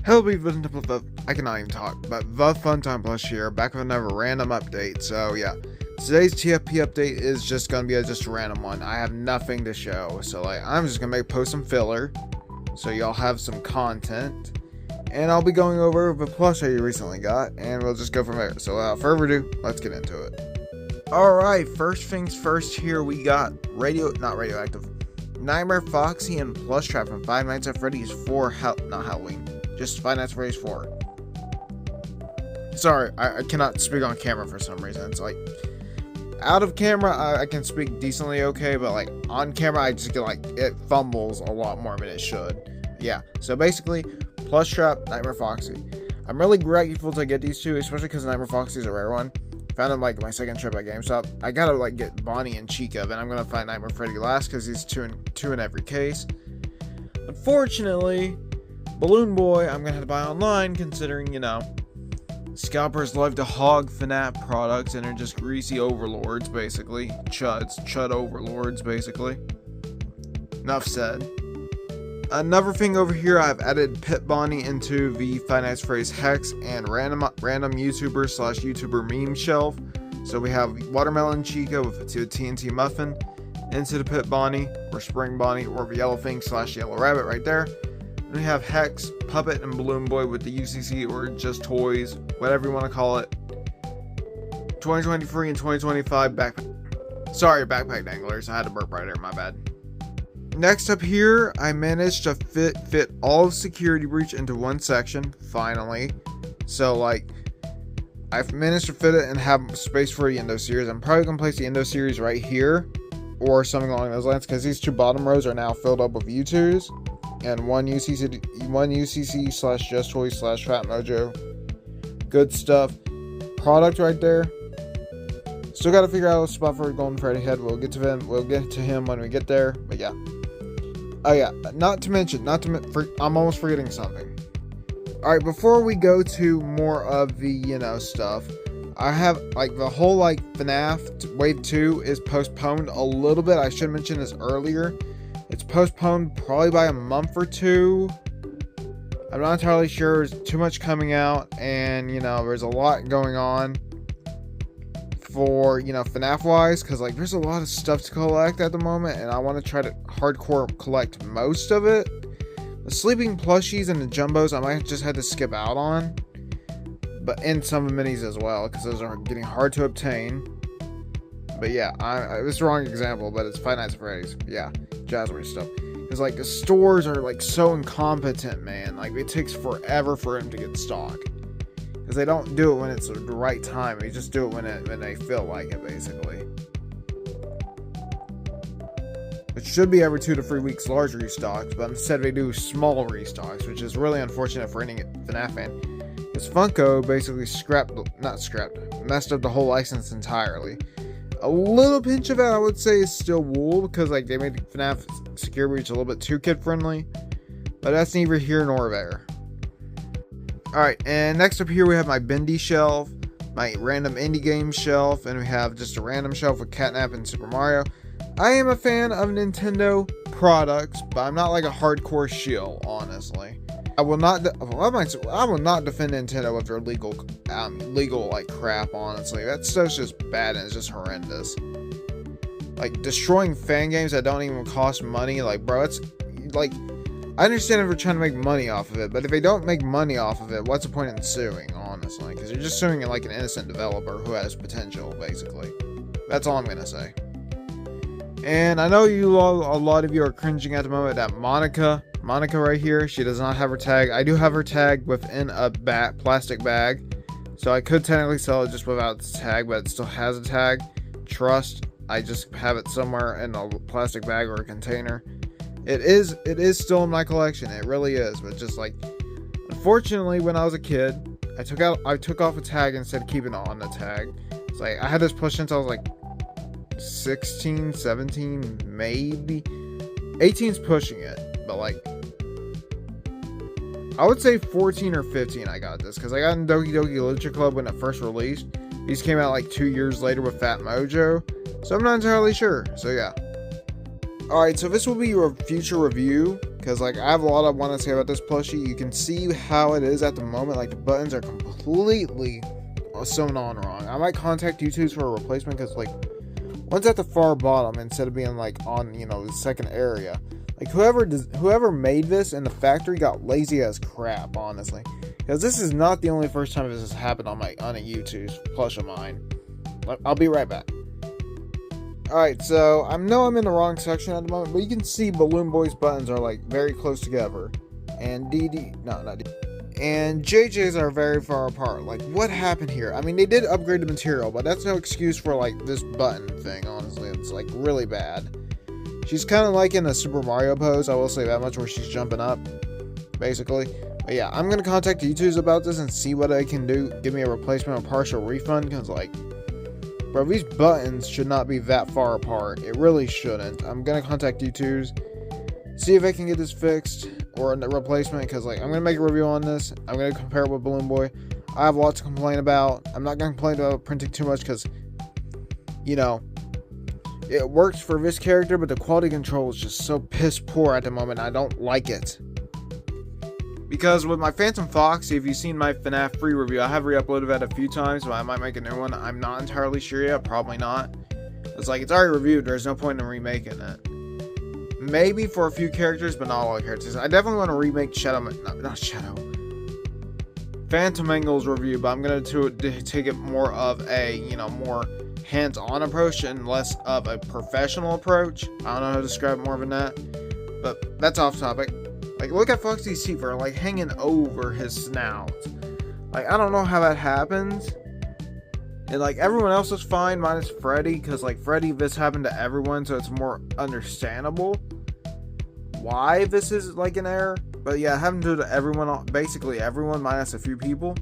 Hello people, I cannot even talk, but the Fun Time Plush here, back with another random update. So yeah, today's TFP update is just gonna be just a random one. I have nothing to show, so I'm just gonna post some filler, so y'all have some content, and I'll be going over the plush that you recently got, and we'll just go from there. So without further ado, let's get into it. Alright, first things first here, we got not radioactive, Nightmare Foxy and Plush Trap from Five Nights at Freddy's 4, not Halloween. Just Five Nights at Freddy's 4. Sorry, I cannot speak on camera for some reason. It's out of camera, I can speak decently okay, but on camera, I just get it fumbles a lot more than it should. Yeah, so basically, Plush Trap, Nightmare Foxy. I'm really grateful to get these two, especially because Nightmare Foxy is a rare one. Found him my second trip at GameStop. I gotta get Bonnie and Chica, then I'm gonna find Nightmare Freddy last because he's two in every case. Unfortunately, Balloon Boy, I'm gonna have to buy online, considering, scalpers love to hog FNAF products and they're just greasy overlords, basically. Chud overlords, basically. Enough said. Another thing over here, I've added Pit Bonnie into the Five Nights at Freddy's Hex and random YouTuber/YouTuber meme shelf. So we have Watermelon Chica with a TNT Muffin into the Pit Bonnie, or Spring Bonnie, or the Yellow Thing/Yellow Rabbit right there. We have Hex, Puppet, and Balloon Boy with the UCC or just toys, whatever you want to call it. 2023 and 2025 backpack danglers. I had to burp right there, my bad. Next up here, I managed to fit all of Security Breach into one section, finally. So I've managed to fit it and have space for the Endo series. I'm probably going to place the Endo series right here, or something along those lines, because these two bottom rows are now filled up with Youtooz. And one UCC/Just Toys/Fat Mojo. Good stuff. Product right there. Still got to figure out a spot for Golden Freddy head. We'll get to him. We'll get to him when we get there. But yeah. Oh yeah. Not to mention. I'm almost forgetting something. All right. Before we go to more of the stuff, I have the whole FNAF Wave 2 is postponed a little bit. I should mention this earlier. It's postponed probably by a month or two. I'm not entirely sure. There's too much coming out, and there's a lot going on for FNAF wise, because there's a lot of stuff to collect at the moment, and I want to try to hardcore collect most of it. The sleeping plushies and the jumbos I might just have to skip out on, but and some of the minis as well, because those are getting hard to obtain. But yeah, it's the wrong example, but it's Five Nights at Freddy's. Yeah, Jazzware stuff. Because the stores are so incompetent, man. It takes forever for them to get stock. Because they don't do it when it's the right time. They just do it when they feel like it, basically. It should be every 2 to 3 weeks large restocks, but instead they do small restocks, which is really unfortunate for any FNAF fan. Because Funko basically messed up the whole license entirely. A little pinch of it, I would say, is still wool, because they made FNAF Secure Breach a little bit too kid-friendly. But that's neither here nor there. Alright, and next up here we have my Bendy shelf, my random indie game shelf, and we have just a random shelf with Catnap and Super Mario. I am a fan of Nintendo products, but I'm not a hardcore shill, honestly. I will not defend Nintendo with their legal crap, honestly. That stuff's just bad and it's just horrendous. Destroying fan games that don't even cost money, bro, it's I understand if they're trying to make money off of it, but if they don't make money off of it, what's the point in suing, honestly? Because you're just suing an innocent developer who has potential, basically. That's all I'm gonna say. And I know a lot of you are cringing at the moment at Monica right here. She does not have her tag. I do have her tag within a plastic bag, so I could technically sell it just without the tag, but it still has a tag. Trust, I just have it somewhere in a plastic bag or a container. It is still in my collection. It really is, but just unfortunately, when I was a kid, I took off a tag instead of keeping it on the tag. It's I had this plush since I was 16, 17, maybe 18's pushing it, but I would say 14 or 15 I got this, because I got in Doki Doki Literature Club when it first released. These came out 2 years later with Fat Mojo, so I'm not entirely sure. So yeah. Alright, so this will be your future review because like I have a lot I want to say about this plushie. You can see how it is at the moment. Like the buttons are completely sewn on wrong. I might contact Youtooz for a replacement, because like one's at the far bottom instead of being like on, you know, the second area. Like whoever made this in the factory got lazy as crap, honestly. Because this is not the only first time this has happened on a Youtooz plush of mine. I'll be right back. Alright, so I know I'm in the wrong section at the moment, but you can see Balloon Boy's buttons are like very close together. And and JJ's are very far apart. Like, what happened here? I mean, they did upgrade the material, but that's no excuse for like this button thing, honestly. It's like really bad. She's kind of like in a Super Mario pose, I will say that much, where she's jumping up, basically. But yeah, I'm going to contact Youtooz about this and see what they can do. Give me a replacement or partial refund, because like, bro, these buttons should not be that far apart. It really shouldn't. I'm going to contact Youtooz, see if I can get this fixed, or a replacement, because like, I'm going to make a review on this. I'm going to compare it with Balloon Boy. I have lots to complain about. I'm not going to complain about printing too much, because, you know, it works for this character, but the quality control is just so piss poor at the moment. I don't like it. Because with my Phantom Foxy, if you've seen my FNAF free review, I have re-uploaded that a few times, but I might make a new one. I'm not entirely sure yet. Probably not. It's like, it's already reviewed. There's no point in remaking it. Maybe for a few characters, but not all the characters. I definitely want to remake Phantom Angle's review, but I'm going to take it more of a, you know, more hands-on approach and less of a professional approach. I don't know how to describe it more than that, but that's off topic. Like, look at Foxy's teeth are like hanging over his snout. Like, I don't know how that happens. And like, everyone else is fine minus Freddy, because like Freddy, this happened to everyone, so it's more understandable why this is like an error. But yeah, it happened to everyone, basically everyone minus a few people.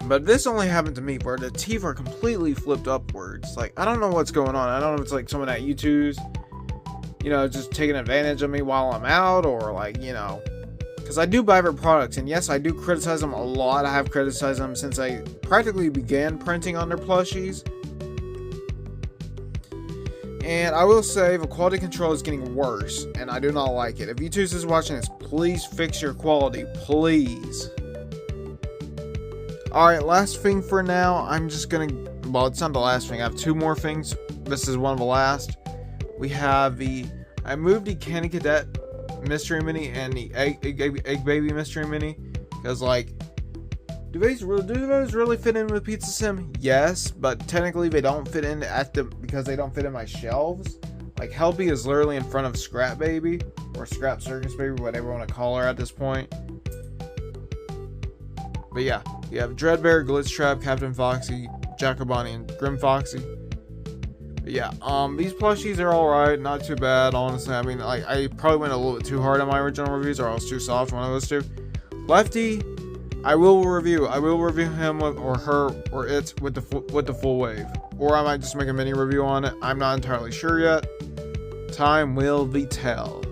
But this only happened to me, where the teeth are completely flipped upwards. Like, I don't know what's going on. I don't know if it's like someone at Youtooz, you know, just taking advantage of me while I'm out, or like, you know, because I do buy their products, and yes, I do criticize them a lot. I have criticized them since I practically began printing on their plushies. And I will say the quality control is getting worse, and I do not like it. If Youtooz is watching this, please fix your quality, please. Alright, last thing for now. I'm just gonna, well, it's not the last thing. I have two more things. This is one of the last. We have I moved the Candy Cadet Mystery Mini and the Egg Baby Mystery Mini, because like, do those really fit in with Pizza Sim? Yes, but technically they don't fit in because they don't fit in my shelves. Like, Helpy is literally in front of Scrap Baby, or Scrap Circus Baby, whatever you want to call her at this point. But yeah, you have Dreadbear, Glitch Trap, Captain Foxy, Jacobani, and Grim Foxy. But yeah, these plushies are alright, not too bad, honestly. I mean, like, I probably went a little bit too hard on my original reviews, or I was too soft, one of those two. Lefty, I will review him or her or it with the full wave, or I might just make a mini review on it. I'm not entirely sure yet. Time will tell.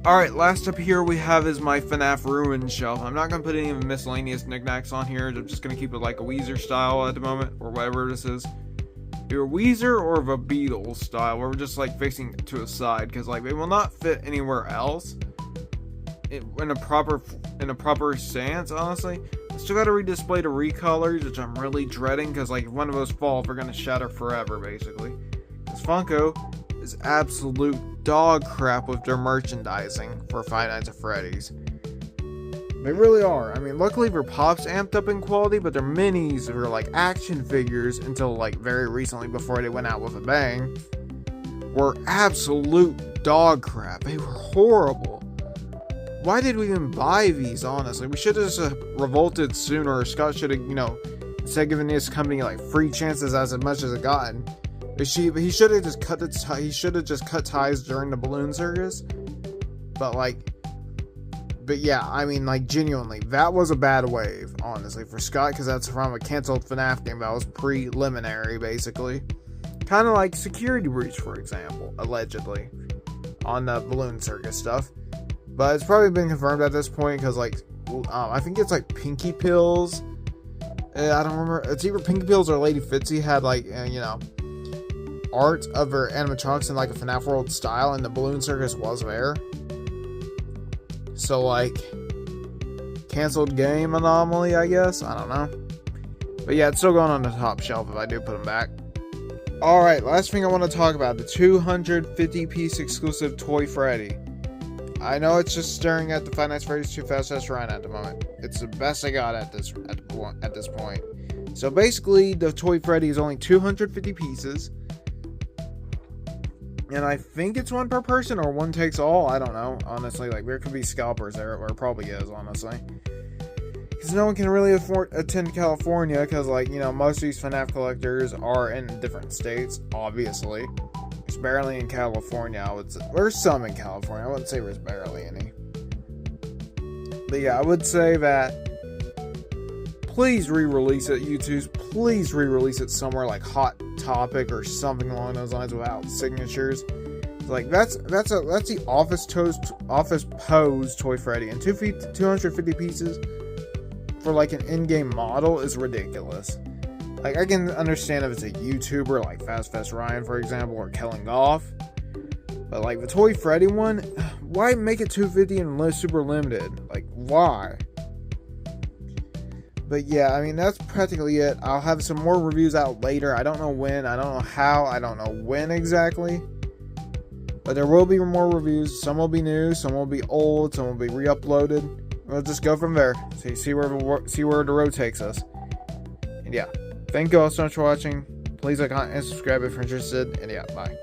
Alright, last up here we have is my FNAF Ruin shelf. I'm not going to put any of the miscellaneous knickknacks on here. I'm just going to keep it like a Weezer style at the moment, or whatever this is. Either Weezer or the Beatles style, where we're just like facing to a side, because like they will not fit anywhere else in a proper stance, honestly. I still got to redisplay the recolors, which I'm really dreading, because like if one of those fall, they're going to shatter forever, basically. Because Funko is absolute dog crap with their merchandising for Five Nights at Freddy's. They really are. I mean, luckily their pops amped up in quality, but their minis were like action figures until like very recently, before they went out with a bang, were absolute dog crap. They were horrible. Why did we even buy these, honestly? We should have just revolted sooner. Scott should have, you know, instead of giving this company like free chances as much as it gotten, he should have just cut ties during the balloon circus. But yeah, I mean, like, genuinely, that was a bad wave, honestly, for Scott, because that's from a canceled FNAF game that was preliminary, basically. Kind of like Security Breach, for example, allegedly, on the balloon circus stuff. But it's probably been confirmed at this point, because, like, I think it's, like, Pinky Pills. I don't remember. It's either Pinky Pills or Lady Fitzy had, like, you know, art of her animatronics in like a FNAF World style, and the balloon circus was there. So like, canceled game anomaly, I guess. I don't know. But yeah, it's still going on the top shelf if I do put them back. Alright, last thing I want to talk about, the 250 piece exclusive Toy Freddy. I know it's just staring at the Five Nights at Freddy's 2 Fastest Run at the moment. It's the best I got at this point. So basically, the Toy Freddy is only 250 pieces. And I think it's one per person or one takes all. I don't know, honestly. Like, there could be scalpers there, or probably is, honestly. Because no one can really attend California, because, like, you know, most of these FNAF collectors are in different states, obviously. There's barely in California, I would say. There's some in California. I wouldn't say there's barely any. But yeah, I would say that please re-release it, Youtooz. Please re-release it somewhere like Hot Topic or something along those lines without signatures. Like, that's the Office Pose Toy Freddy, and 250 pieces for like an in-game model is ridiculous. Like, I can understand if it's a YouTuber like Fast Ryan, for example, or Kellen Goff, but like the Toy Freddy one, why make it 250 and super limited? Like, why? But yeah, I mean, that's practically it. I'll have some more reviews out later. I don't know when, I don't know how, I don't know when exactly. But there will be more reviews. Some will be new, some will be old, some will be re-uploaded. We'll just go from there. So you see where the road takes us. And yeah, thank you all so much for watching. Please like, comment, and subscribe if you're interested. And yeah, bye.